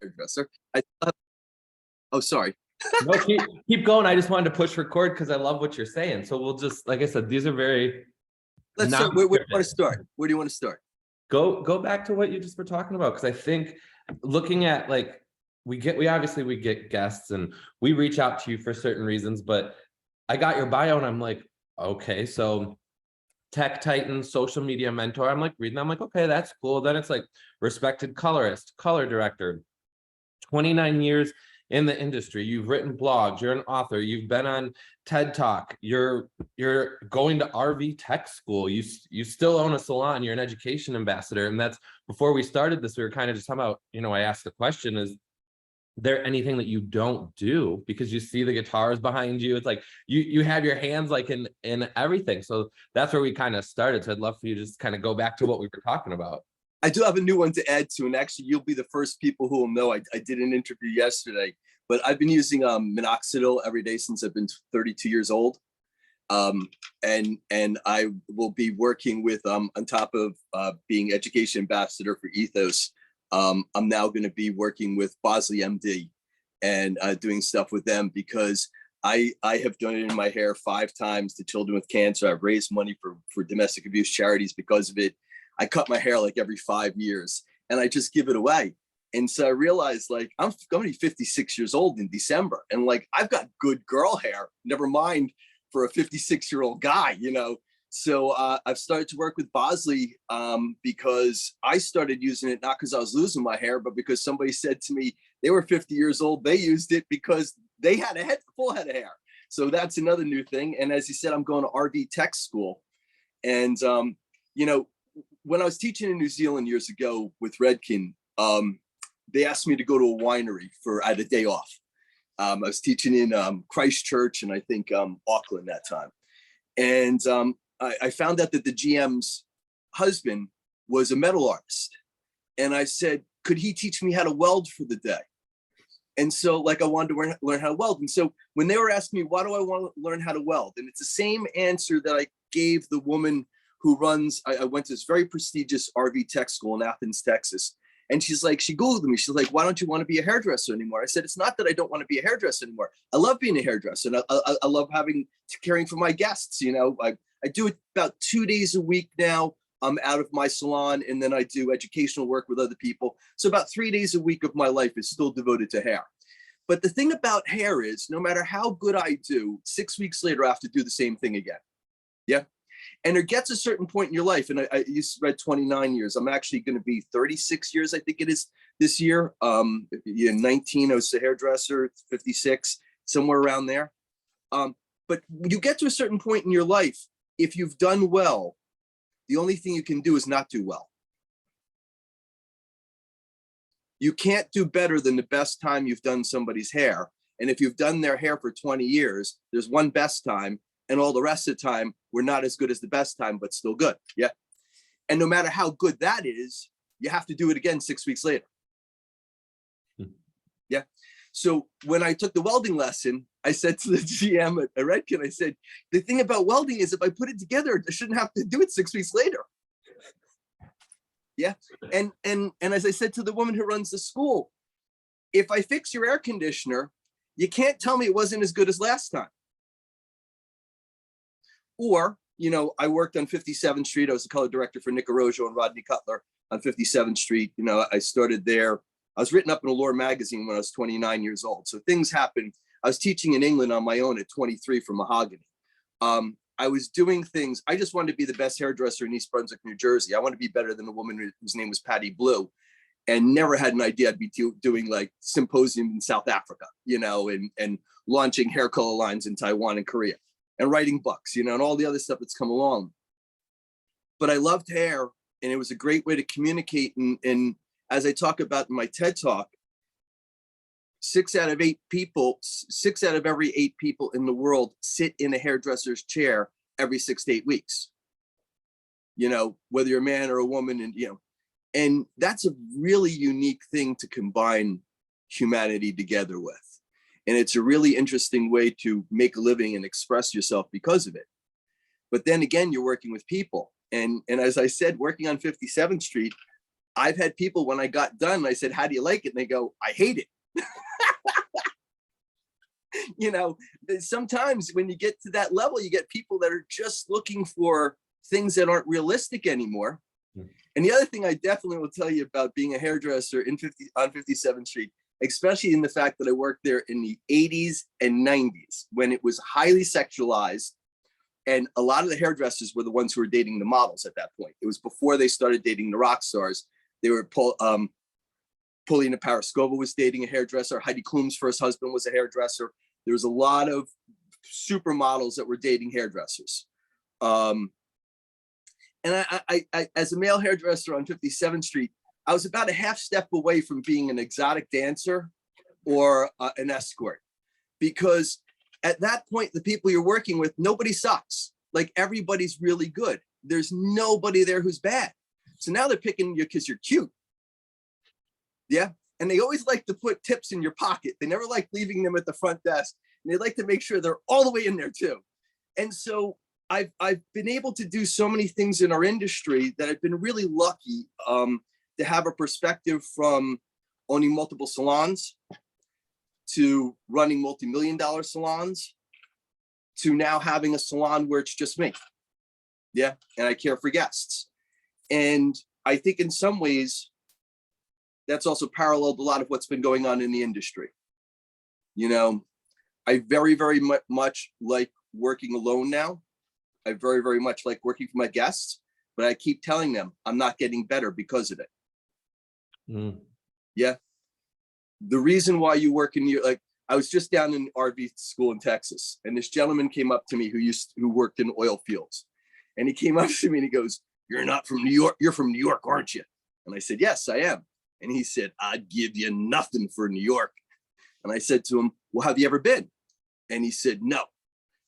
hairdresser. Oh, sorry. No, keep going. I just wanted to push record because I love what you're saying. So we'll just, like I said, these are very. Let's start. Where do you want to start? Where do you want to start? Go back to what you just were talking about, because I think looking at like we obviously get guests and we reach out to you for certain reasons, but I got your bio and I'm like, okay, so tech titan, social media mentor. I'm like reading, I'm like, okay, that's cool. Then it's like respected colorist, color director, 29 years in the industry. You've written blogs, you're an author, you've been on TED Talk, you're going to RV tech school, you still own a salon, you're an education ambassador. And that's, before we started this, we were kind of just talking about, I asked the question, is there anything that you don't do? Because you see the guitars behind you, it's like you have your hands like in everything. So that's where we kind of started. So I'd love for you to just kind of go back to what we were talking about. I do have a new one to add to, and actually you'll be the first people who will know. I did an interview yesterday, but I've been using minoxidil every day since I've been 32 years old. And I will be working with, on top of being education ambassador for Ethos, I'm now going to be working with Bosley MD and doing stuff with them, because I have donated my hair 5 times to children with cancer. I've raised money for domestic abuse charities because of it. I cut my hair like every 5 years and I just give it away. And so I realized, like, I'm going to be 56 years old in December. And like, I've got good girl hair, never mind for a 56-year-old guy, So I've started to work with Bosley because I started using it, not because I was losing my hair, but because somebody said to me, they were 50 years old. They used it because they had a full head of hair. So that's another new thing. And as you said, I'm going to RV tech school. And, when I was teaching in New Zealand years ago with Redkin, they asked me to go to a winery I had a day off. I was teaching in Christchurch and I think Auckland that time. And I found out that the GM's husband was a metal artist. And I said, could he teach me how to weld for the day? And so like I wanted to learn how to weld. And so when they were asking me, why do I want to learn how to weld? And it's the same answer that I gave the woman who runs, I went to this very prestigious RV tech school in Athens, Texas. And she's like, she Googled me. She's like, why don't you want to be a hairdresser anymore? I said, it's not that I don't want to be a hairdresser anymore. I love being a hairdresser. And I love caring for my guests. I do it about 2 days a week now. I'm out of my salon, and then I do educational work with other people. So about 3 days a week of my life is still devoted to hair. But the thing about hair is, no matter how good I do, 6 weeks later, I have to do the same thing again. Yeah. And there gets a certain point in your life, and you read 29 years. I'm actually going to be 36 years, I think it is, this year. 19, I was a hairdresser, 56, somewhere around there. But you get to a certain point in your life, if you've done well, the only thing you can do is not do well. You can't do better than the best time you've done somebody's hair. And if you've done their hair for 20 years, there's one best time, and all the rest of the time, we're not as good as the best time, but still good. Yeah. And no matter how good that is, you have to do it again 6 weeks later. Yeah. So when I took the welding lesson, I said to the GM at Redkin, I said, the thing about welding is if I put it together, I shouldn't have to do it 6 weeks later. Yeah. And as I said to the woman who runs the school, if I fix your air conditioner, you can't tell me it wasn't as good as last time. Or, I worked on 57th Street. I was the color director for Nick Arrojo and Rodney Cutler on 57th Street. I started there. I was written up in Allure magazine when I was 29 years old. So things happened. I was teaching in England on my own at 23 for mahogany. I was doing things. I just wanted to be the best hairdresser in East Brunswick, New Jersey. I wanted to be better than a woman whose name was Patty Blue, and never had an idea I'd be doing like symposium in South Africa, and launching hair color lines in Taiwan and Korea, and writing books, and all the other stuff that's come along. But I loved hair, and it was a great way to communicate. And as I talk about in my TED Talk, 6 out of every 8 people in the world sit in a hairdresser's chair every 6 to 8 weeks. Whether you're a man or a woman, and that's a really unique thing to combine humanity together with. And it's a really interesting way to make a living and express yourself because of it. But then again, you're working with people. And as I said, working on 57th Street, I've had people, when I got done, I said, how do you like it? And they go, I hate it. You know, sometimes when you get to that level, you get people that are just looking for things that aren't realistic anymore. And the other thing I definitely will tell you about being a hairdresser on 57th Street, especially in the fact that I worked there in the 80s and 90s, when it was highly sexualized. And a lot of the hairdressers were the ones who were dating the models at that point. It was before they started dating the rock stars. They were Paulina Paraskova was dating a hairdresser. Heidi Klum's first husband was a hairdresser. There was a lot of supermodels that were dating hairdressers. And I, as a male hairdresser on 57th Street, I was about a half step away from being an exotic dancer or an escort, because at that point, the people you're working with, nobody sucks. Like, everybody's really good. There's nobody there who's bad. So now they're picking you because you're cute. Yeah. And they always like to put tips in your pocket. They never like leaving them at the front desk. And they like to make sure they're all the way in there too. And so I've been able to do so many things in our industry that I've been really lucky to have a perspective from owning multiple salons, to running multi-million-dollar salons, to now having a salon where it's just me. Yeah. And I care for guests. And I think in some ways, that's also paralleled a lot of what's been going on in the industry. You know, I very, very much like working alone now. I very, very much like working for my guests, but I keep telling them I'm not getting better because of it. Yeah. The reason why you work in your, like, I was just down in RV school in Texas, and this gentleman came up to me who worked in oil fields. And he came up to me and he goes, "You're not from New York. You're from New York, aren't you?" And I said, "Yes, I am." And he said, "I'd give you nothing for New York." And I said to him, "Well, have you ever been?" And he said, "No."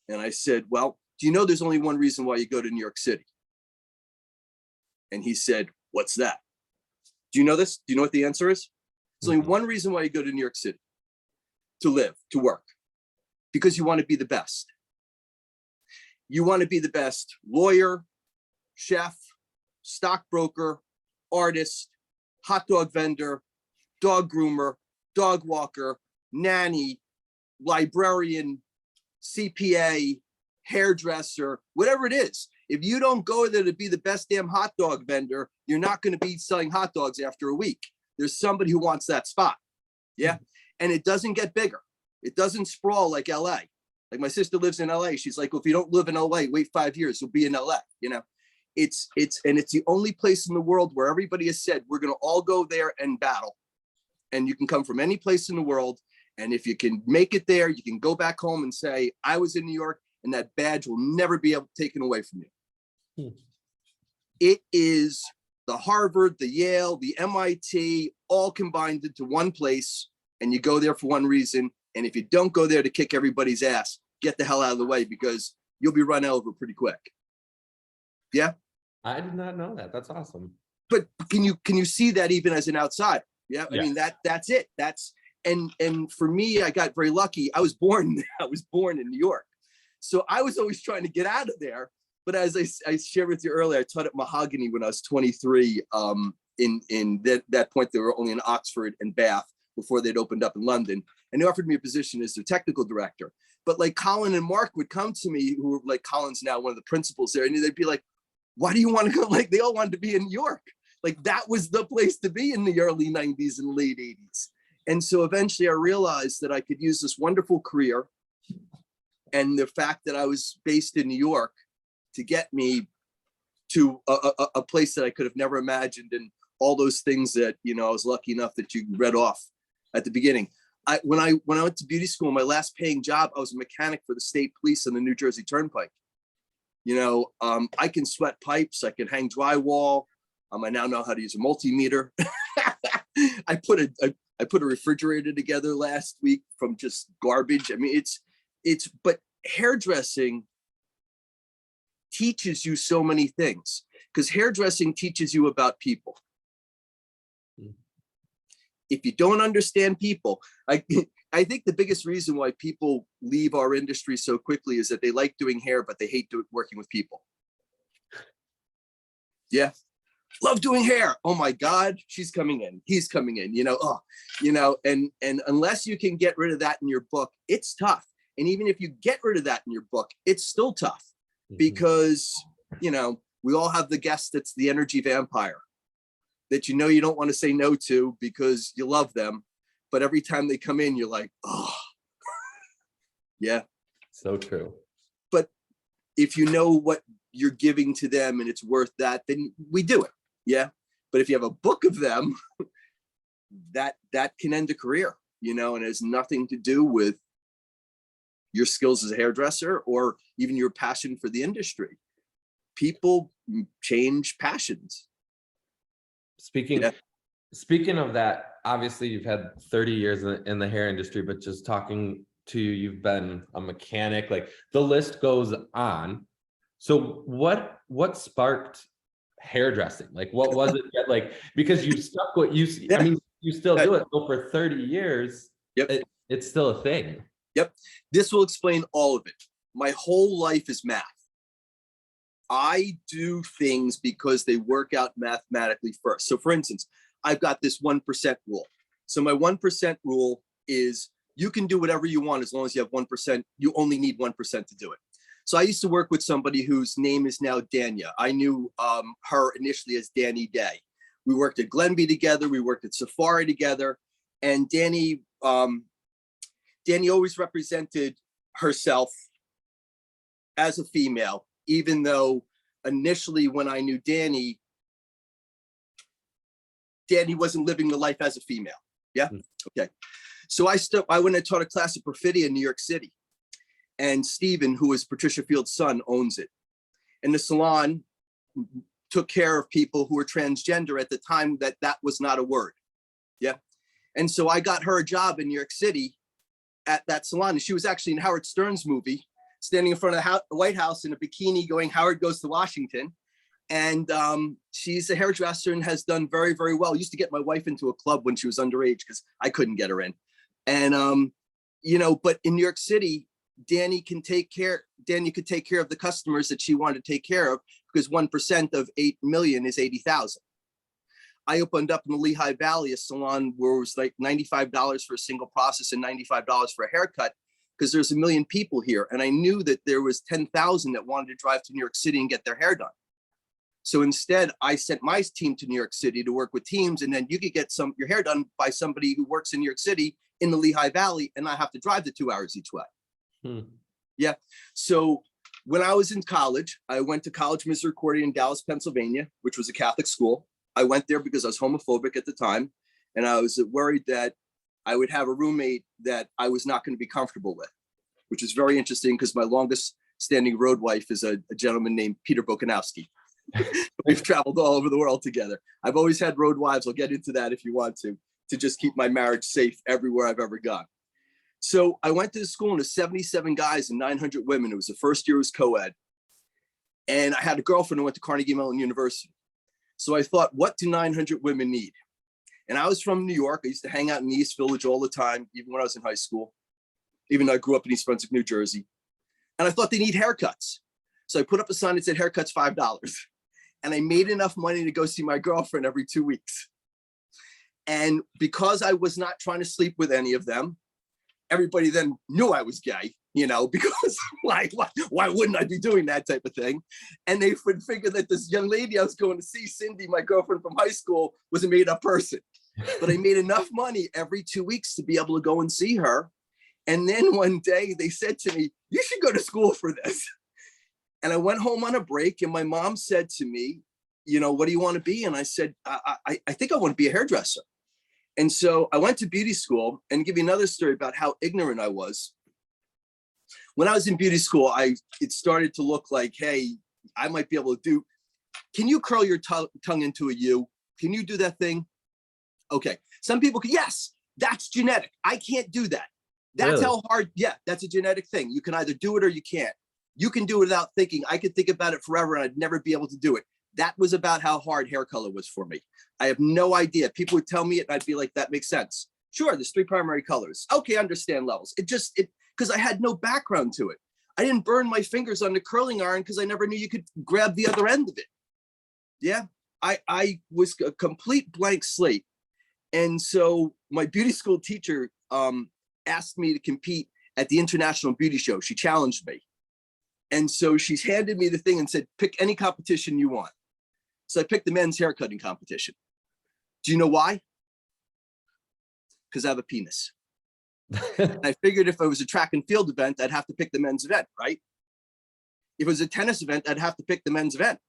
And I said, "Well, do you know there's only one reason why you go to New York City?" And he said, "What's that?" Do you know this? Do you know what the answer is? There's only one reason why you go to New York City: to live, to work, because you want to be the best. You want to be the best lawyer, chef, stockbroker, artist, hot dog vendor, dog groomer, dog walker, nanny, librarian, CPA, hairdresser, whatever it is. If you don't go there to be the best damn hot dog vendor, you're not going to be selling hot dogs after a week. There's somebody who wants that spot. Yeah. And it doesn't get bigger. It doesn't sprawl like LA. Like, my sister lives in LA. She's like, well, if you don't live in LA, wait 5 years, you'll be in LA. You know, it's the only place in the world where everybody has said, we're going to all go there and battle. And you can come from any place in the world. And if you can make it there, you can go back home and say, I was in New York, and that badge will never be taken away from you. It is the Harvard, the Yale, the MIT, all combined into one place. And you go there for one reason. And if you don't go there to kick everybody's ass, get the hell out of the way, because you'll be run over pretty quick. Yeah. I did not know that. That's awesome. But can you see that even as an outsider? Yeah. I mean, that's it. And for me, I got very lucky. I was born in New York. So I was always trying to get out of there. But as I shared with you earlier, I taught at Mahogany when I was 23. In that point, they were only in Oxford and Bath before they'd opened up in London. And they offered me a position as their technical director. But like Colin and Mark would come to me, who were like, Colin's now one of the principals there, and they'd be like, why do you want to go? Like, they all wanted to be in New York. Like, that was the place to be in the early 90s and late 80s. And so eventually I realized that I could use this wonderful career and the fact that I was based in New York to get me to a place that I could have never imagined, and all those things that, you know, I was lucky enough that you read off at the beginning. When I went to beauty school, my last paying job, I was a mechanic for the state police on the New Jersey Turnpike. You know, I can sweat pipes, I can hang drywall. I now know how to use a multimeter. I put a refrigerator together last week from just garbage. I mean, but hairdressing teaches you so many things, because hairdressing teaches you about people. If you don't understand people, I think the biggest reason why people leave our industry so quickly is that they like doing hair, but they hate working with people. Yeah. love doing hair. Oh my God, she's coming in. He's coming in, and unless you can get rid of that in your book, it's tough. And even if you get rid of that in your book, it's still tough because, we all have the guest that's the energy vampire that you don't want to say no to because you love them. But every time they come in, you're like, oh, yeah. So true. But if you know what you're giving to them and it's worth that, then we do it. Yeah. But if you have a book of them, that can end a career, and it has nothing to do with your skills as a hairdresser or even your passion for the industry. People change passions. Speaking of that, obviously you've had 30 years in the hair industry, but just talking to you, you've been a mechanic, like the list goes on. So what sparked hairdressing? Like, what was it that, like, because you stuck what you, I mean, you still do it. So for 30 years, yep. It's still a thing. Yep. This will explain all of it. My whole life is math. I do things because they work out mathematically first. So for instance, I've got this 1% rule. So my 1% rule is you can do whatever you want as long as you have 1%. You only need 1% to do it. So I used to work with somebody whose name is now Dania. I knew her initially as Danny Day. We worked at Glenby together. We worked at Safari together. And Danny always represented herself as a female, even though initially when I knew Danny wasn't living the life as a female. Yeah. Okay. So I went and taught a class at Perfidia in New York City. And Stephen, who is Patricia Field's son, owns it. And the salon took care of people who were transgender at the time that was not a word. Yeah. And so I got her a job in New York City at that salon. And she was actually in Howard Stern's movie, standing in front of the White House in a bikini going, Howard Goes to Washington. And she's a hairdresser and has done very, very well. Used to get my wife into a club when she was underage because I couldn't get her in. And, but in New York City, Danny could take care of the customers that she wanted to take care of because 1% of 8 million is 80,000. I opened up in the Lehigh Valley a salon where it was like $95 for a single process and $95 for a haircut because there's 1 million people here. And I knew that there was 10,000 that wanted to drive to New York City and get their hair done. So instead, I sent my team to New York City to work with teams, and then you could get your hair done by somebody who works in New York City in the Lehigh Valley, and I have to drive the 2 hours each way. Yeah. So when I was in college, I went to College Misericordia in Dallas, Pennsylvania, which was a Catholic school. I went there because I was homophobic at the time, and I was worried that I would have a roommate that I was not going to be comfortable with, which is very interesting because my longest standing road wife is a gentleman named Peter Bokanowski. We've traveled all over the world together. I've always had road wives. I'll get into that if you want to just keep my marriage safe everywhere I've ever gone. So I went to the school and there's 77 guys and 900 women. It was the first year it was co-ed. And I had a girlfriend who went to Carnegie Mellon University. So I thought, what do 900 women need? And I was from New York. I used to hang out in the East Village all the time, even when I was in high school, even though I grew up in East Brunswick, New Jersey. And I thought they need haircuts. So I put up a sign that said haircuts $5. And I made enough money to go see my girlfriend every 2 weeks. And because I was not trying to sleep with any of them, everybody then knew I was gay, because why wouldn't I be doing that type of thing? And they would figure that this young lady I was going to see, Cindy, my girlfriend from high school, was a made up person. But I made enough money every 2 weeks to be able to go and see her. And then one day they said to me, you should go to school for this. And I went home on a break and my mom said to me, what do you want to be? And I said, I think I want to be a hairdresser. And so I went to beauty school, and give you another story about how ignorant I was. When I was in beauty school, it started to look like, hey, I might be able to do, can you curl your tongue into a U? Can you do that thing? Okay. Some people can, yes, that's genetic. I can't do that. That's Really? how hard, yeah, that's a genetic thing. You can either do it or you can't. You can do it without thinking. I could think about it forever and I'd never be able to do it. That was about how hard hair color was for me. I have no idea. People would tell me it and I'd be like, that makes sense. Sure, there's 3 primary colors. Okay, understand levels. Because I had no background to it. I didn't burn my fingers on the curling iron because I never knew you could grab the other end of it. Yeah, I was a complete blank slate. And so my beauty school teacher asked me to compete at the International Beauty Show. She challenged me. And so she's handed me the thing and said, pick any competition you want. So I picked the men's haircutting competition. Do you know why? Because I have a penis. I figured if it was a track and field event, I'd have to pick the men's event, right? If it was a tennis event, I'd have to pick the men's event.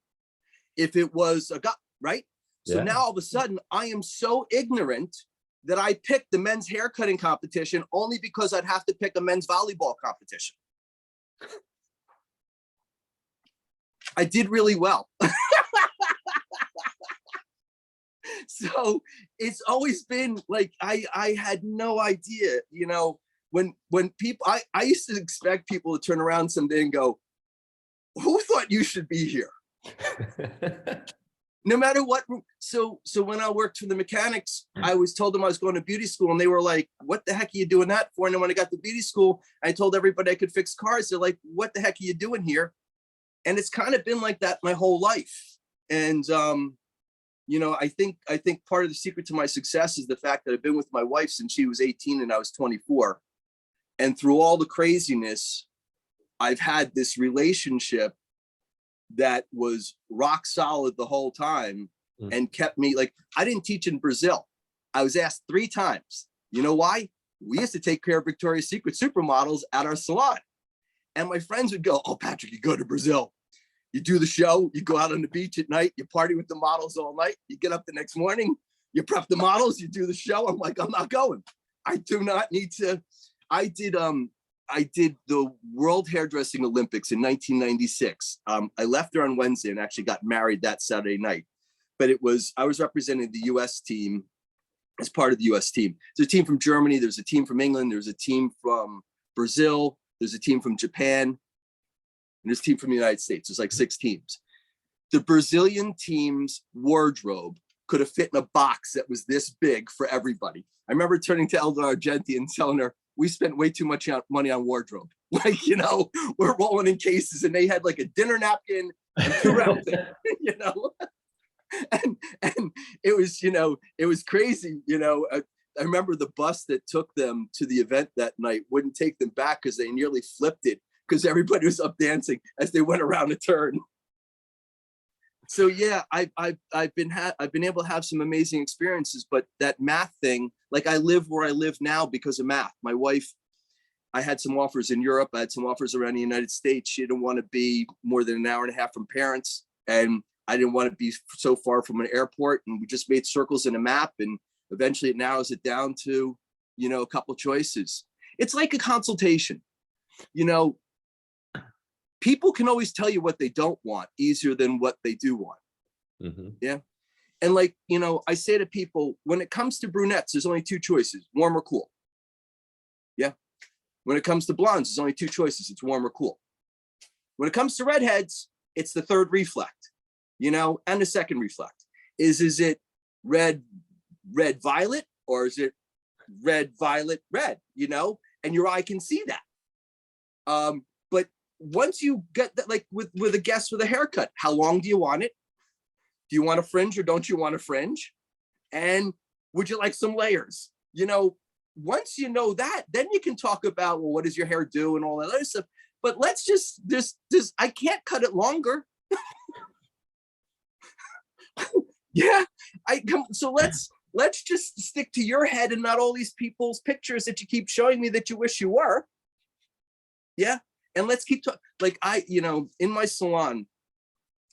If it was a right? So now all of a sudden I am so ignorant that I picked the men's haircutting competition only because I'd have to pick a men's volleyball competition. I did really well. So it's always been like, I had no idea, you know, when people, I used to expect people to turn around someday and go, who thought you should be here? No matter what. So when I worked for the mechanics, I was told them I was going to beauty school and they were like, what the heck are you doing that for? And then when I got to beauty school, I told everybody I could fix cars. They're like, what the heck are you doing here? And it's kind of been like that my whole life. And, you know, I think part of the secret to my success is the fact that I've been with my wife since she was 18 and I was 24. And through all the craziness, I've had this relationship that was rock solid the whole time and kept me, like, I didn't teach in Brazil. I was asked 3 times. You know why? We used to take care of Victoria's Secret supermodels at our salon. And my friends would go, oh, Patrick, you go to Brazil. You do the show, you go out on the beach at night, you party with the models all night, you get up the next morning, you prep the models, you do the show. I'm like, I'm not going. I do not need to. I did the World Hairdressing Olympics in 1996. I left there on Wednesday and actually got married that Saturday night. But I was representing the US team as part of the US team. There's a team from Germany, there's a team from England, there's a team from Brazil, there's a team from Japan, and there's a team from the United States. There's like 6 teams. The Brazilian team's wardrobe could have fit in a box that was this big for everybody. I remember turning to Elda Argenti and telling her, we spent way too much money on wardrobe. Like, you know, we're rolling in cases and they had like a dinner napkin and 2 round things, you know? And it was, you know, it was crazy. You know, I remember the bus that took them to the event that night wouldn't take them back because they nearly flipped it because everybody was up dancing as they went around a turn. So yeah, I've been able to have some amazing experiences, but that math thing, like I live where I live now because of math. My wife, I had some offers in Europe. I had some offers around the United States. She didn't want to be more than an hour and a half from parents. And I didn't want to be so far from an airport. And we just made circles in a map. And eventually it narrows it down to, you know, a couple choices. It's like a consultation, you know. People can always tell you what they don't want easier than what they do want. Yeah. And like, you know, I say to people, when it comes to brunettes, there's only 2 choices, warm or cool. Yeah. When it comes to blondes, there's only 2 choices. It's warm or cool. When it comes to redheads, it's the 3rd reflect, you know, and the 2nd reflect. Is it red, violet, or is it red, violet, red, you know, and your eye can see that. But once you get that, like with a guest with a haircut, how long do you want it? Do you want a fringe or don't you want a fringe? And would you like some layers? You know, once you know that, then you can talk about, well, what does your hair do and all that other stuff. But let's just I can't cut it longer. Yeah, so let's just stick to your head and not all these people's pictures that you keep showing me that you wish you were. Yeah. And let's keep talking. Like you know, in my salon,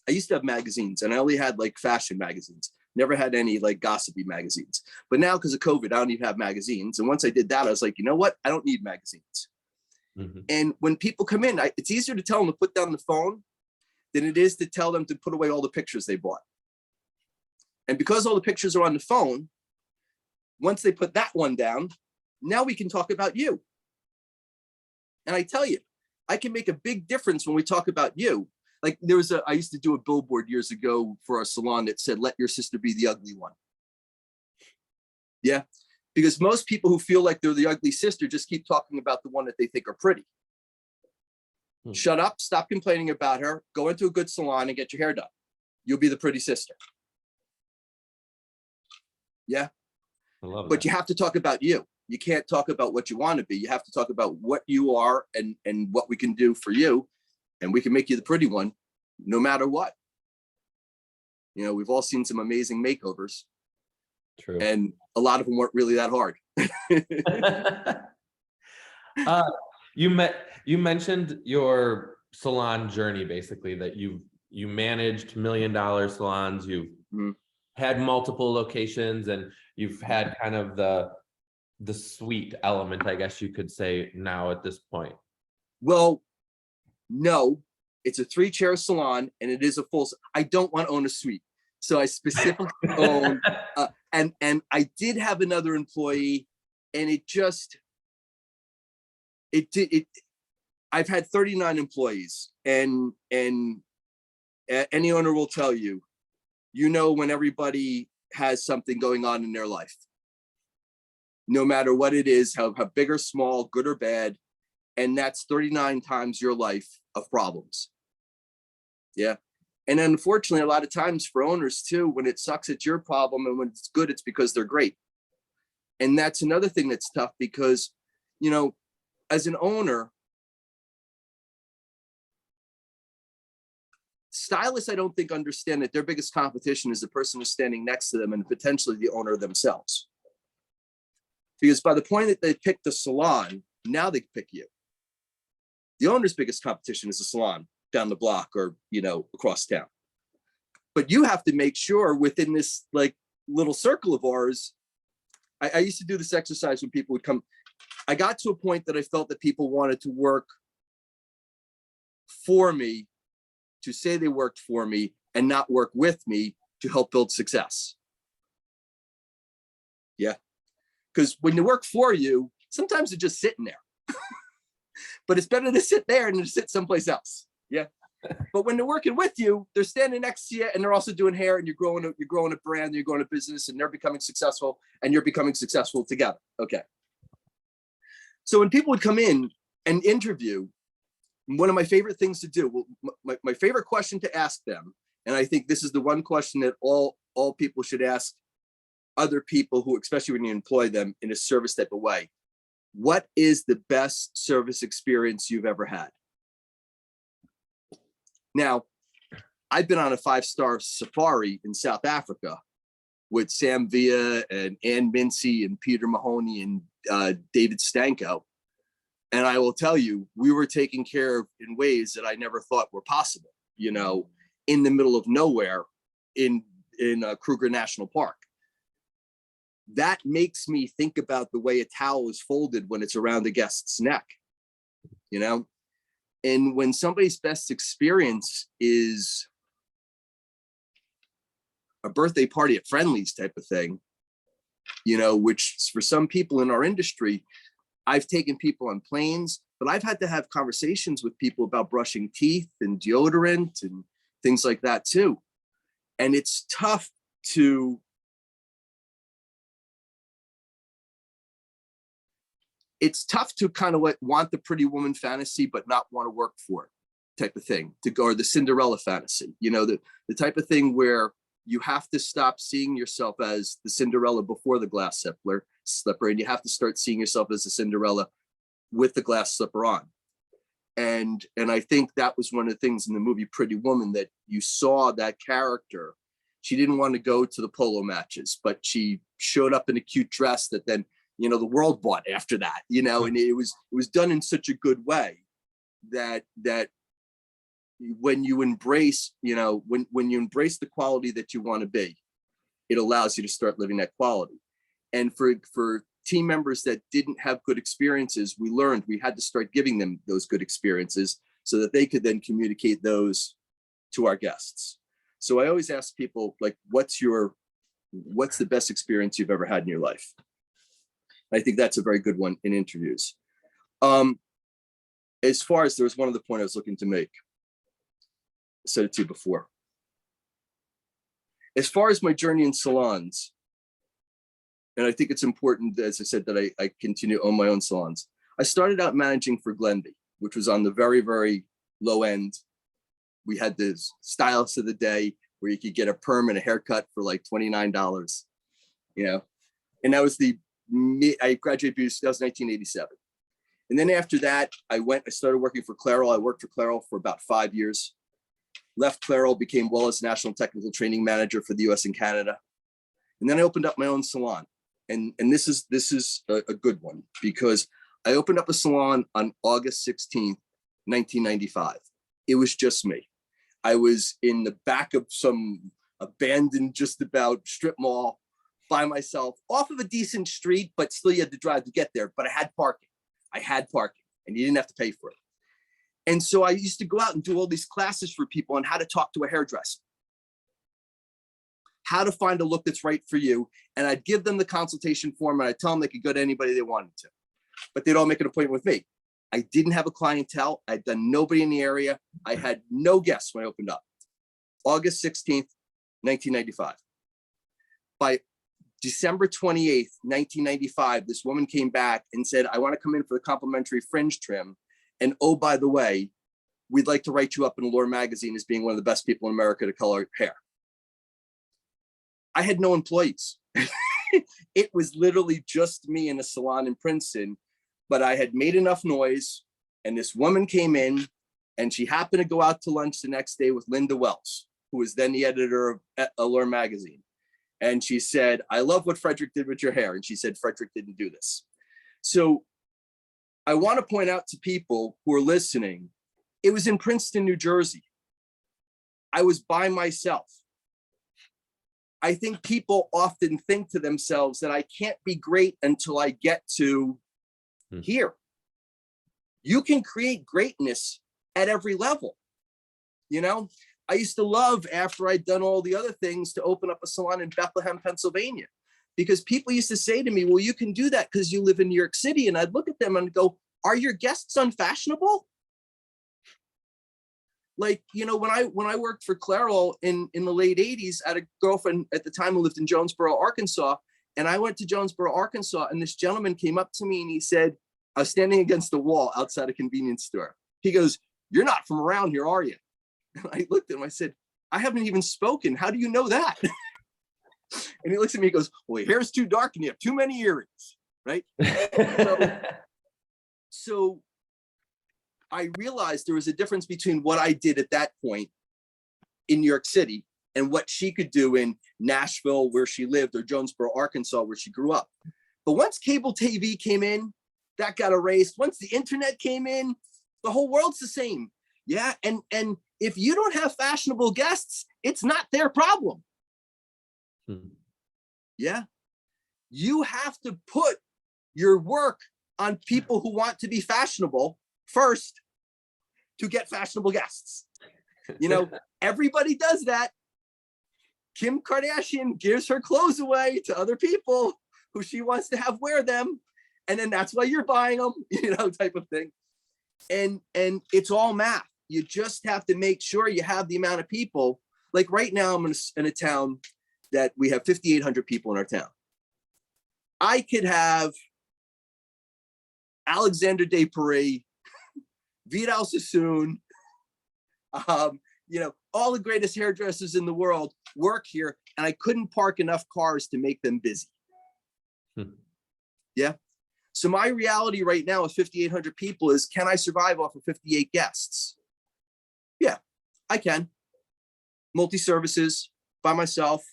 I used to have magazines and I only had like fashion magazines. Never had any like gossipy magazines. But now because of COVID, I don't even have magazines. And once I did that, I was like, you know what? I don't need magazines. And when people come in, it's easier to tell them to put down the phone than it is to tell them to put away all the pictures they bought. And because all the pictures are on the phone, once they put that one down, now we can talk about you. And I tell you, I can make a big difference when we talk about you. Like I used to do a billboard years ago for our salon that said, let your sister be the ugly one. Yeah, because most people who feel like they're the ugly sister just keep talking about the one that they think are pretty. Shut up, stop complaining about her, go into a good salon and get your hair done. You'll be the pretty sister. Yeah. I love But that. you have to talk about you. You can't talk about what you want to be. You have to talk about what you are and what we can do for you. And we can make you the pretty one no matter what. You know, we've all seen some amazing makeovers. True. And a lot of them weren't really that hard. uh, you mentioned your salon journey, basically, that you managed $1 million salons, you've had multiple locations, and you've had kind of the suite element, I guess you could say, now at this point. Well, no, it's a 3-chair salon and it is a full. I don't want to own a suite. So I specifically own, and I did have another employee, and I've had 39 employees, and any owner will tell you, when everybody has something going on in their life, no matter what it is, how big or small, good or bad, and that's 39 times your life of problems. Yeah. And unfortunately, a lot of times for owners too, when it sucks, it's your problem. And when it's good, it's because they're great. And that's another thing that's tough because, as an owner, stylists, I don't think understand that their biggest competition is the person who's standing next to them and potentially the owner themselves. Because by the point that they pick the salon, now they pick you. The owner's biggest competition is the salon down the block or, across town. But you have to make sure within this little circle of ours, I used to do this exercise when people would come. I got to a point that I felt that people wanted to work for me, to say they worked for me and not work with me to help build success. Yeah. Because when they work for you, sometimes they're just sitting there. But it's better to sit there than to sit someplace else. Yeah. But when they're working with you, they're standing next to you and they're also doing hair, and you're growing a brand, you're growing a business, and they're becoming successful and you're becoming successful together. Okay. So when people would come in and interview, one of my favorite things to do, my favorite question to ask them, and I think this is the one question that all people should ask other people who, especially when you employ them in a service type of way. What is the best service experience you've ever had? Now, I've been on a 5-star safari in South Africa with Sam Villa and Ann Mincy and Peter Mahoney and David Stanko. And I will tell you, we were taken care of in ways that I never thought were possible, in the middle of nowhere in Kruger National Park. That makes me think about the way a towel is folded when it's around the guest's neck, and when somebody's best experience is a birthday party at Friendly's type of thing, which for some people in our industry, I've taken people on planes, but I've had to have conversations with people about brushing teeth and deodorant and things like that too. And it's tough to kind of want the pretty woman fantasy, but not want to work for it type of thing, or the Cinderella fantasy, the type of thing where you have to stop seeing yourself as the Cinderella before the glass slipper, and you have to start seeing yourself as a Cinderella with the glass slipper on. And I think that was one of the things in the movie Pretty Woman, that you saw that character. She didn't want to go to the polo matches, but she showed up in a cute dress that then, the world bought after that, and it was done in such a good way that when you embrace, when you embrace the quality that you want to be, it allows you to start living that quality. And for team members that didn't have good experiences, we learned we had to start giving them those good experiences so that they could then communicate those to our guests. So I always ask people, what's the best experience you've ever had in your life? I think that's a very good one in interviews. As far as, there was one other point I was looking to make. I said it to you before. As far as my journey in salons, and I think it's important, as I said, that I continue to own my own salons. I started out managing for Glenby, which was on the very, very low end. We had this stylist of the day where you could get a perm and a haircut for $29. you know, and that was I graduated beauty, that was 1987. And then after that, I started working for Clairol. I worked for Clairol for about 5 years. Left Clairol, became Wallace National Technical Training Manager for the US and Canada. And then I opened up my own salon. And this is a good one, because I opened up a salon on August 16th, 1995. It was just me. I was in the back of some abandoned, just about strip mall by myself, off of a decent street, but still you had to drive to get there. But I had parking. And you didn't have to pay for it. And so I used to go out and do all these classes for people on how to talk to a hairdresser, how to find a look that's right for you. And I'd give them the consultation form, and I'd tell them they could go to anybody they wanted to, but they'd all make an appointment with me. I didn't have a clientele. I'd done nobody in the area. I had no guests when I opened up. August 16th, 1995. By December 28th, 1995, this woman came back and said, I want to come in for the complimentary fringe trim. And oh, by the way, we'd like to write you up in Allure magazine as being one of the best people in America to color hair. I had no employees. It was literally just me in a salon in Princeton, but I had made enough noise, and this woman came in, and she happened to go out to lunch the next day with Linda Wells, who was then the editor of Allure magazine. And she said, I love what Frederick did with your hair. And she said, Frederick didn't do this. So I want to point out to people who are listening, it was in Princeton, New Jersey. I was by myself. I think people often think to themselves that I can't be great until I get to here. You can create greatness at every level. You know, I used to love, after I'd done all the other things, to open up a salon in Bethlehem, Pennsylvania, because people used to say to me, well, you can do that because you live in New York City. And I'd look at them and go, are your guests unfashionable? Like, you know, when I worked for Clairol in the late 80s, I had a girlfriend at the time who lived in Jonesboro, Arkansas. And I went to Jonesboro, Arkansas, and this gentleman came up to me and he said, I was standing against the wall outside a convenience store. He goes, you're not from around here, are you? And I looked at him, I said, I haven't even spoken. How do you know that? And he looks at me, he goes, well, your hair's too dark and you have too many earrings, right? So I realized there was a difference between what I did at that point in New York City and what she could do in Nashville, where she lived, or Jonesboro, Arkansas, where she grew up. But once cable TV came in, that got erased. Once the internet came in, the whole world's the same. Yeah, and if you don't have fashionable guests, it's not their problem. Yeah, you have to put your work on people who want to be fashionable first to get fashionable guests. You know, everybody does that. Kim Kardashian gives her clothes away to other people who she wants to have wear them. And then that's why you're buying them, you know, type of thing. And it's all math. You just have to make sure you have the amount of people. Like right now, I'm in a town that we have 5,800 people in our town. I could have Alexander Despairs, Vidal Sassoon, you know, all the greatest hairdressers in the world work here, and I couldn't park enough cars to make them busy. Yeah. So my reality right now with 5,800 people is, can I survive off of 58 guests? Yeah, I can. Multi-services, by myself,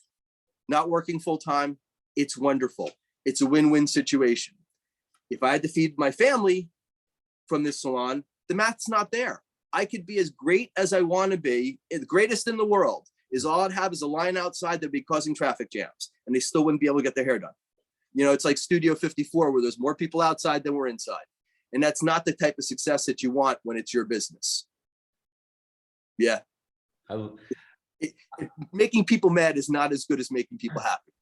not working full-time. It's wonderful. It's a win-win situation. If I had to feed my family from this salon, the math's not there. I could be as great as I want to be, the greatest in the world, is all I'd have is a line outside that'd be causing traffic jams, and they still wouldn't be able to get their hair done. You know, it's like Studio 54, where there's more people outside than we're inside. And that's not the type of success that you want when it's your business. Yeah. Making people mad is not as good as making people happy.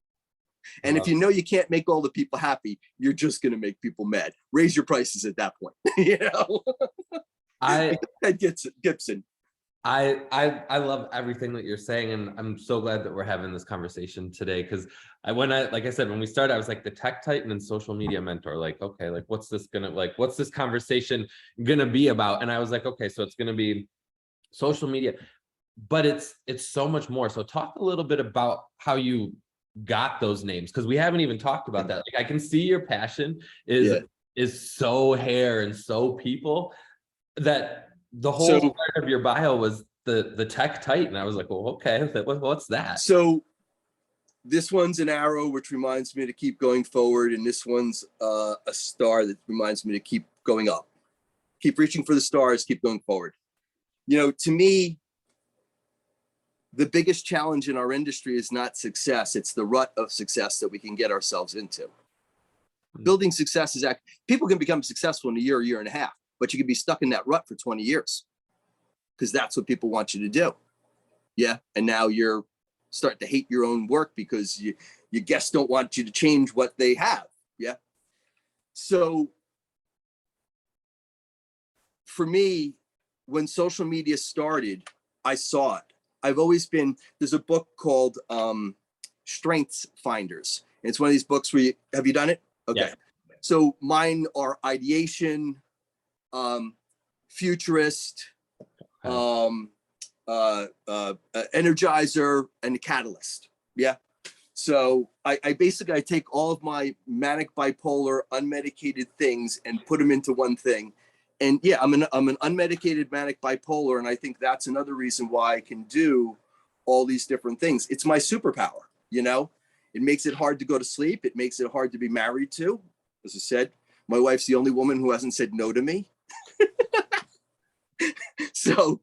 And if you know you can't make all the people happy, you're just going to make people mad. Raise your prices at that point. You know, Gibson. I love everything that you're saying, and I'm so glad that we're having this conversation today, because like I said, when we started, I was like the tech titan and social media mentor, like, okay, like what's this conversation gonna be about? And I was like, okay, so it's gonna be social media, but it's so much more. So talk a little bit about how you got those names? Because we haven't even talked about that. Like, I can see your passion is Yeah. is so hair and so people, that the whole So, part of your bio was the tech titan. I was like, well, okay, what's that? so this one's an arrow, which reminds me to keep going forward. And this one's a star that reminds me to keep going up, keep reaching for the stars, keep going forward. You know, to me, the biggest challenge in our industry is not success. It's the rut of success that we can get ourselves into. Building success is people can become successful in a year and a half, but you can be stuck in that rut for 20 years because that's what people want you to do. Yeah. And now you're starting to hate your own work because your guests don't want you to change what they have. Yeah. So for me, when social media started, I saw it. There's a book called Strengths Finders. And it's one of these books where have you done it? Okay. Yeah. So mine are ideation, futurist, energizer, and catalyst. Yeah. So I basically take all of my manic bipolar unmedicated things and put them into one thing. And yeah, I'm an unmedicated manic bipolar, and I think that's another reason why I can do all these different things. It's my superpower, you know. It makes it hard to go to sleep. It makes it hard to be married to. As I said, my wife's the only woman who hasn't said no to me. So,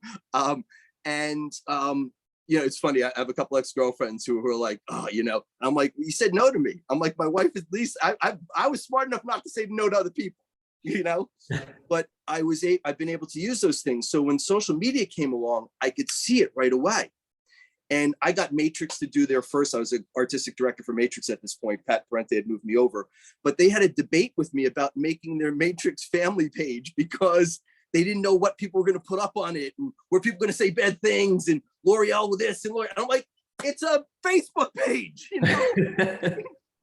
you know, it's funny. I have a couple ex-girlfriends who are like, oh, you know, I'm like, you said no to me. I'm like, my wife, at least I was smart enough not to say no to other people, you know, but I've been able to use those things. So when social media came along, I could see it right away. And I got Matrix to do their first. I was an artistic director for Matrix at this point. Pat Parente had moved me over, but they had a debate with me about making their Matrix family page because they didn't know what people were going to put up on it, and were people going to say bad things, and L'Oreal with this and L'Oreal. I'm like, it's a Facebook page, you know.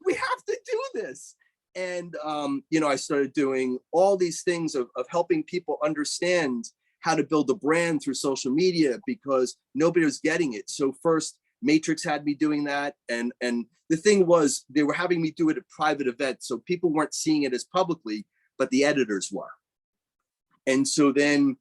We have to do this. And you know, I started doing all these things of helping people understand how to build a brand through social media because nobody was getting it. So first, Matrix had me doing that, and the thing was, they were having me do it at private events, so people weren't seeing it as publicly, but the editors were. And so then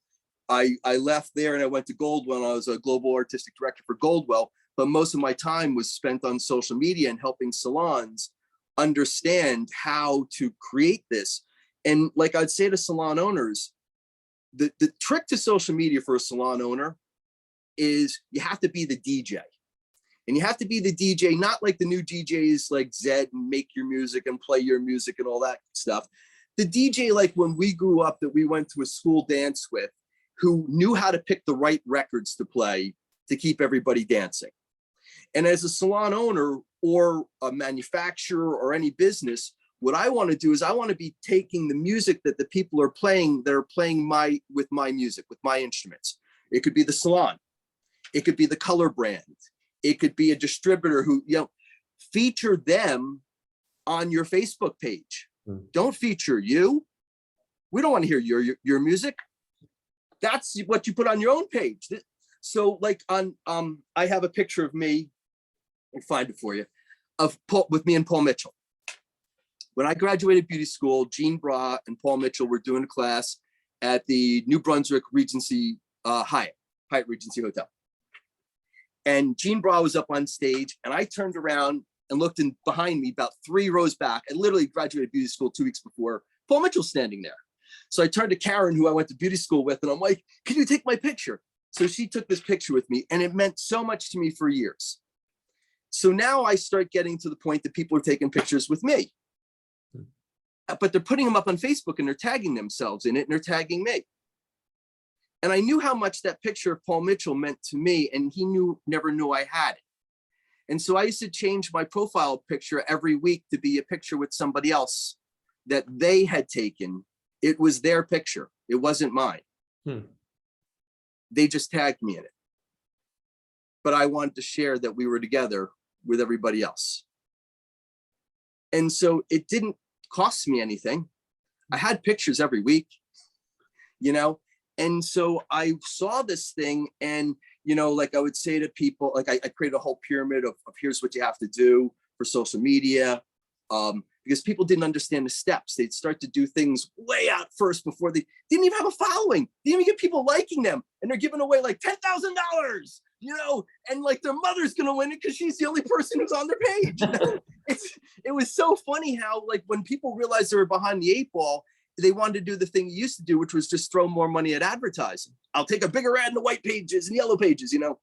I left there and I went to Goldwell. I was a global artistic director for Goldwell, but most of my time was spent on social media and helping salons understand how to create this. And like I'd say to salon owners, the trick to social media for a salon owner is you have to be the DJ. And you have to be the DJ, not like the new DJs like Zed and make your music and play your music and all that stuff. The DJ, like when we grew up, that we went to a school dance with, who knew how to pick the right records to play to keep everybody dancing. And as a salon owner or a manufacturer or any business, what I want to do is I want to be taking the music that the people are playing, that are playing with my music, with my instruments. It could be the salon. It could be the color brand. It could be a distributor who, you know, feature them on your Facebook page. Don't feature you. We don't want to hear your music. That's what you put on your own page. So like on, I have a picture of me, I'll find it for you, with me and Paul Mitchell. When I graduated beauty school, Jean Bra and Paul Mitchell were doing a class at the New Brunswick Regency Hyatt Regency Hotel. And Jean Bra was up on stage, and I turned around and looked in behind me about 3 rows back. I literally graduated beauty school 2 weeks before. Paul Mitchell's standing there. So I turned to Karen, who I went to beauty school with, and I'm like, can you take my picture? So she took this picture with me, and it meant so much to me for years. So now I start getting to the point that people are taking pictures with me, but they're putting them up on Facebook and they're tagging themselves in it and they're tagging me. And I knew how much that picture of Paul Mitchell meant to me, and he never knew I had it. And so I used to change my profile picture every week to be a picture with somebody else that they had taken. It was their picture. It wasn't mine. They just tagged me in it. But I wanted to share that we were together with everybody else. And so it didn't cost me anything. I had pictures every week, you know? And so I saw this thing, and, you know, like I would say to people, like I created a whole pyramid of here's what you have to do for social media, because people didn't understand the steps. They'd start to do things way out first before they didn't even have a following. They didn't even get people liking them, and they're giving away like $10,000, you know, and like their mother's gonna win it because she's the only person who's on their page. You know? It was so funny how like when people realized they were behind the 8 ball, they wanted to do the thing you used to do, which was just throw more money at advertising. I'll take a bigger ad in the white pages and yellow pages, you know,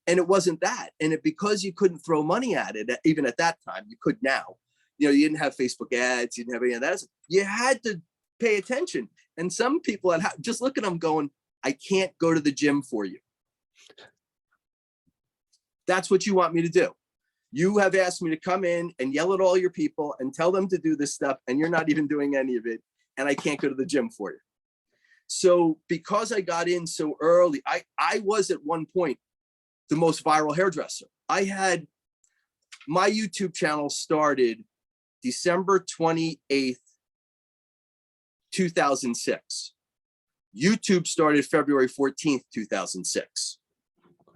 and it wasn't that. And because you couldn't throw money at it, even at that time, you could now. You know, you didn't have Facebook ads, you didn't have any of that. You had to pay attention. And some people just look at them going, I can't go to the gym for you. That's what you want me to do. You have asked me to come in and yell at all your people and tell them to do this stuff, and you're not even doing any of it, and I can't go to the gym for you. So because I got in so early, I was at one point the most viral hairdresser. I had my YouTube channel started December 28th, 2006. YouTube started February 14th, 2006.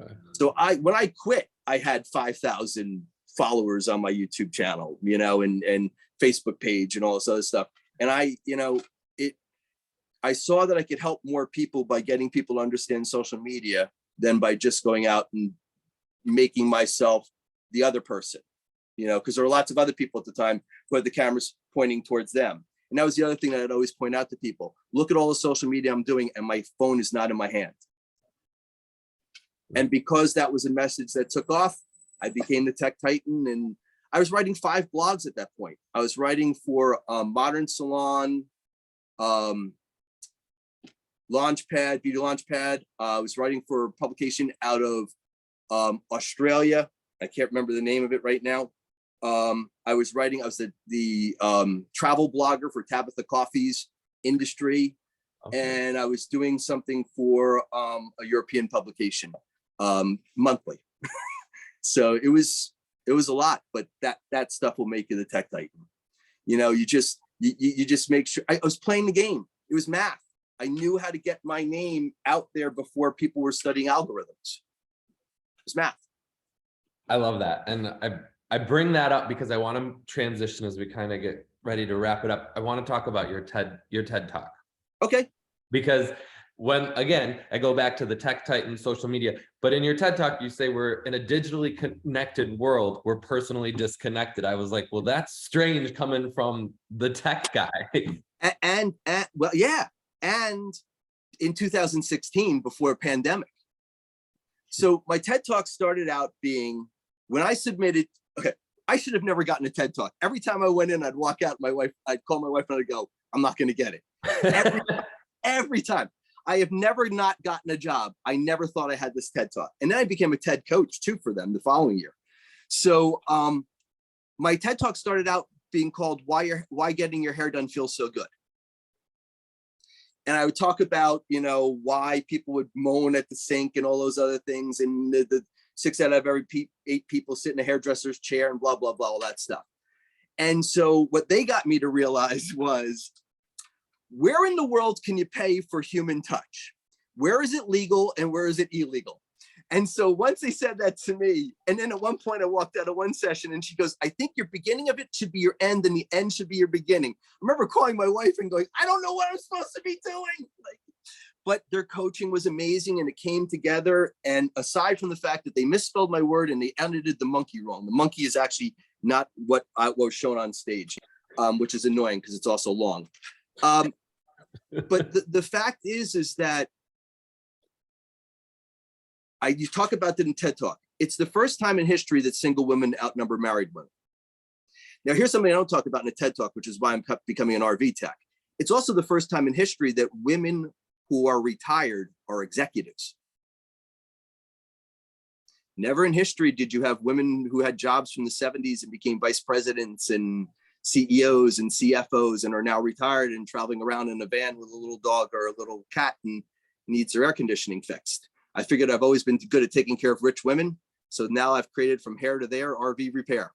Okay. So when I quit, I had 5,000 followers on my YouTube channel, you know, and Facebook page and all this other stuff. And I saw that I could help more people by getting people to understand social media than by just going out and making myself the other person, you know, because there were lots of other people at the time who had the cameras pointing towards them. And that was the other thing that I'd always point out to people. Look at all the social media I'm doing and my phone is not in my hand. And because that was a message that took off, I became the Tech Titan, and I was writing 5 blogs at that point. I was writing for Modern Salon, Launchpad, Beauty Launchpad. I was writing for a publication out of Australia. I can't remember the name of it right now. I was the travel blogger for Tabitha Coffee's industry. Okay. And I was doing something for a European publication monthly. So it was a lot, but that stuff will make you the Tech Titan. You know, you just make sure. I was playing the game. It was math. I knew how to get my name out there before people were studying algorithms. It was math. I love that. And I bring that up because I want to transition as we kind of get ready to wrap it up. I want to talk about your TED Talk. Okay. Because again, I go back to the Tech Titan social media, but in your TED Talk, you say we're in a digitally connected world. We're personally disconnected. I was like, well, that's strange coming from the tech guy. And well, yeah. And in 2016, before pandemic. So my TED Talk started out being, when I submitted, okay, I should have never gotten a TED Talk. Every time I went in, I'd walk out, I'd call my wife and I'd go, I'm not gonna get it. Every time. I have never not gotten a job. I never thought I had this TED Talk. And then I became a TED coach too for them the following year. So my TED Talk started out being called Why Getting Your Hair Done Feels So Good. And I would talk about, you know, why people would moan at the sink and all those other things, and the 6 out of every 8 people sit in a hairdresser's chair and blah, blah, blah, all that stuff. And so what they got me to realize was, where in the world can you pay for human touch? Where is it legal and where is it illegal? And so once they said that to me, and then at one point I walked out of one session and she goes, I think your beginning of it should be your end and the end should be your beginning. I remember calling my wife and going, I don't know what I'm supposed to be doing. But their coaching was amazing and it came together. And aside from the fact that they misspelled my word and they edited the monkey wrong, the monkey is actually not what was shown on stage, which is annoying because it's also long. But the fact is that you talk about that in TED Talk. It's the first time in history that single women outnumber married women. Now, here's something I don't talk about in a TED Talk, which is why I'm becoming an RV tech. It's also the first time in history that women who are retired are executives. Never in history did you have women who had jobs from the 70s and became vice presidents and CEOs and CFOs and are now retired and traveling around in a van with a little dog or a little cat and needs their air conditioning fixed. I figured I've always been good at taking care of rich women. So now I've created From Hair to There RV Repair.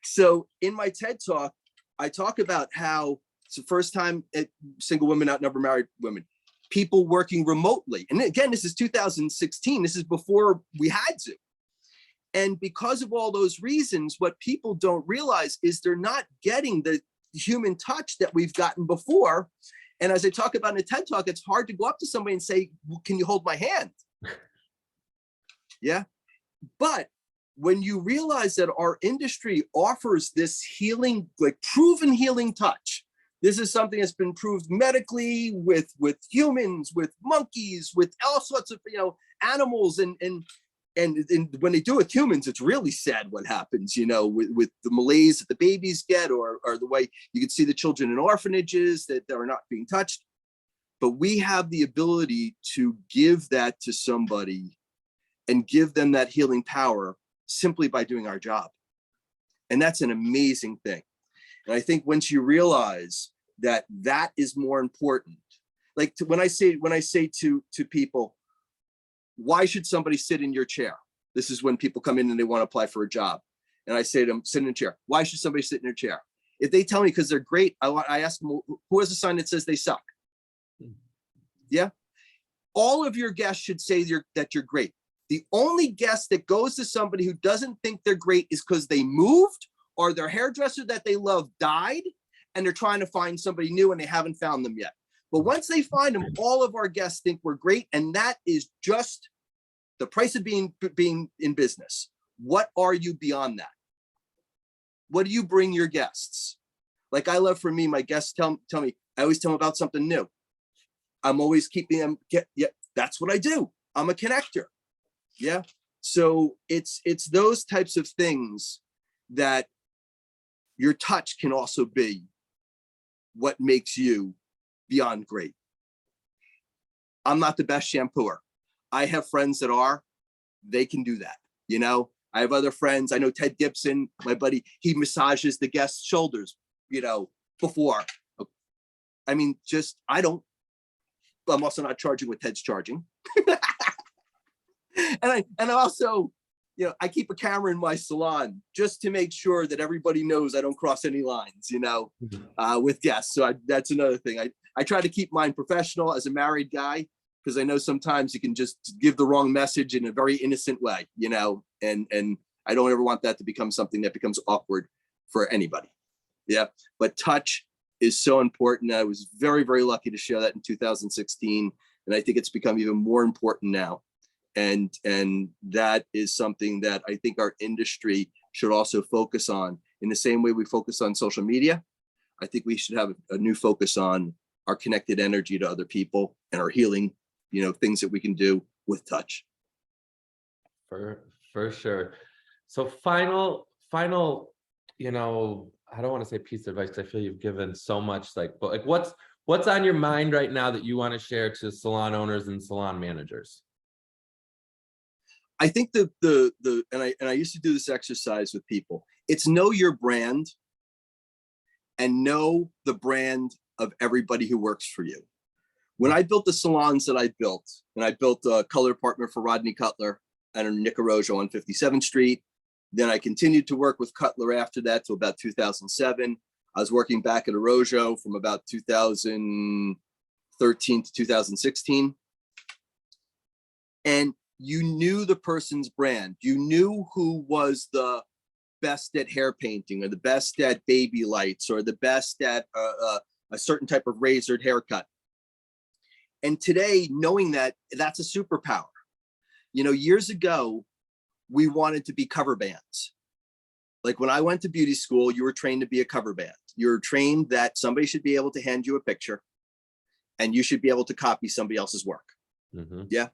So in my TED Talk, I talk about how it's the first time single women outnumber married women, people working remotely. And again, this is 2016. This is before we had Zoom. And because of all those reasons, what people don't realize is they're not getting the human touch that we've gotten before. And as I talk about in a TED Talk, it's hard to go up to somebody and say, well, can you hold my hand? Yeah. But when you realize that our industry offers this healing, like proven healing touch, this is something that's been proved medically with humans, with monkeys, with all sorts of, animals. And when they do it with humans, it's really sad what happens, with the malaise that the babies get, or the way you can see the children in orphanages that are not being touched. But we have the ability to give that to somebody and give them that healing power simply by doing our job. And that's an amazing thing. And I think once you realize that that is more important, like when I say to people, why should somebody sit in your chair? This is when people come in and they want to apply for a job. And I say to them, sit in a chair. Why should somebody sit in their chair? If they tell me because they're great, I ask them, who has a sign that says they suck? Yeah. All of your guests should say that you're great. The only guest that goes to somebody who doesn't think they're great is because they moved or their hairdresser that they love died and they're trying to find somebody new and they haven't found them yet. But once they find them, all of our guests think we're great. And that is just the price of being in business. What are you beyond that? What do you bring your guests? Like I love, for me, my guests tell me, I always tell them about something new. I'm always keeping them, yeah, that's what I do. I'm a connector. Yeah. So it's those types of things that your touch can also be what makes you beyond great. I'm not the best shampooer. I have friends that are, they can do that. I have other friends. I know Ted Gibson, my buddy, he massages the guest's shoulders, before. I mean, I'm also not charging what Ted's charging. And I also, I keep a camera in my salon just to make sure that everybody knows I don't cross any lines, with guests. So that's another thing. I try to keep mine professional as a married guy, because I know sometimes you can just give the wrong message in a very innocent way, and I don't ever want that to become something that becomes awkward for anybody. Yeah. But touch is so important. I was very, very lucky to share that in 2016. And I think it's become even more important now. And that is something that I think our industry should also focus on. In the same way we focus on social media, I think we should have a new focus on our connected energy to other people and our healing, things that we can do with touch. For sure. So final, I don't want to say piece of advice because I feel you've given so much, but what's on your mind right now that you want to share to salon owners and salon managers? I think and I used to do this exercise with people. It's know your brand and know the brand of everybody who works for you. When I built the salons that I built, and I built a color department for Rodney Cutler and Nick Arrojo on 57th Street. Then I continued to work with Cutler after that till about 2007. I was working back at Arrojo from about 2013 to 2016. And you knew the person's brand. You knew who was the best at hair painting or the best at baby lights or the best at a certain type of razored haircut. And today, knowing that, that's a superpower. Years ago, we wanted to be cover bands. Like when I went to beauty school, you were trained to be a cover band. You were trained that somebody should be able to hand you a picture and you should be able to copy somebody else's work. Mm-hmm. Yeah.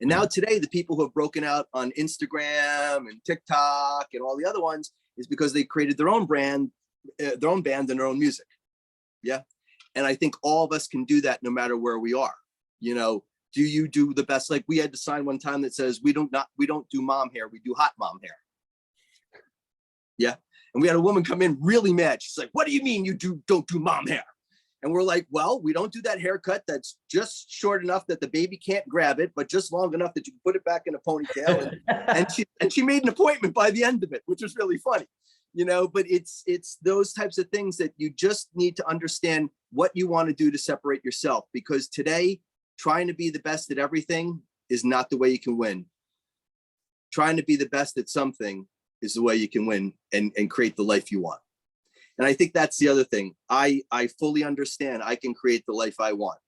And now today, the people who have broken out on Instagram and TikTok and all the other ones is because they created their own brand, their own band and their own music. Yeah. And I think all of us can do that no matter where we are. Do you do the best? Like we had to sign one time that says, we don't do mom hair. We do hot mom hair. Yeah. And we had a woman come in really mad. She's like, what do you mean you don't do mom hair? And we're like, well, we don't do that haircut that's just short enough that the baby can't grab it, but just long enough that you can put it back in a ponytail. And she made an appointment by the end of it, which was really funny, but it's those types of things that you just need to understand what you want to do to separate yourself, because today, trying to be the best at everything is not the way you can win. trying to be the best at something is the way you can win and create the life you want. And I think that's the other thing. I fully understand I can create the life I want.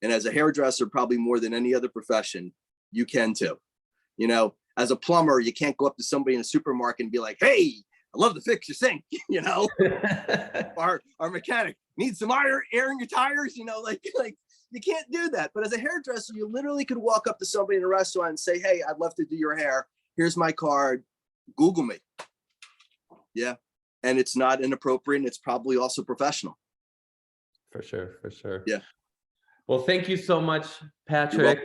And as a hairdresser, probably more than any other profession, you can too. You know, as a plumber, you can't go up to somebody in a supermarket and be like, hey, I love to fix your sink, you know, our mechanic needs some air in your tires, you know, like you can't do that. But as a hairdresser, you literally could walk up to somebody in a restaurant and say, hey, I'd love to do your hair. Here's my card. Google me. Yeah. And it's not inappropriate. And it's probably also professional. For sure. For sure. Yeah. Well, thank you so much, Patrick.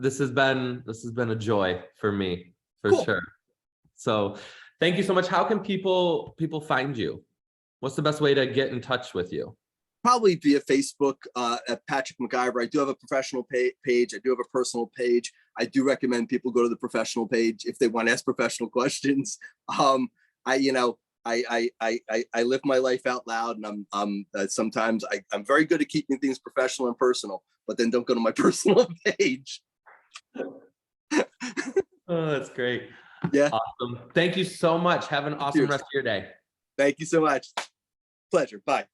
This has been a joy for me, for sure. So thank you so much. How can people find you? What's the best way to get in touch with you? Probably via Facebook at Patrick McIvor. I do have a professional page. I do have a personal page. I do recommend people go to the professional page if they want to ask professional questions. I live my life out loud, and I'm sometimes I'm very good at keeping things professional and personal, but then don't go to my personal page. Oh, that's great. Yeah. Awesome. Thank you so much. Have an awesome rest of your day. Thank you so much. Pleasure. Bye.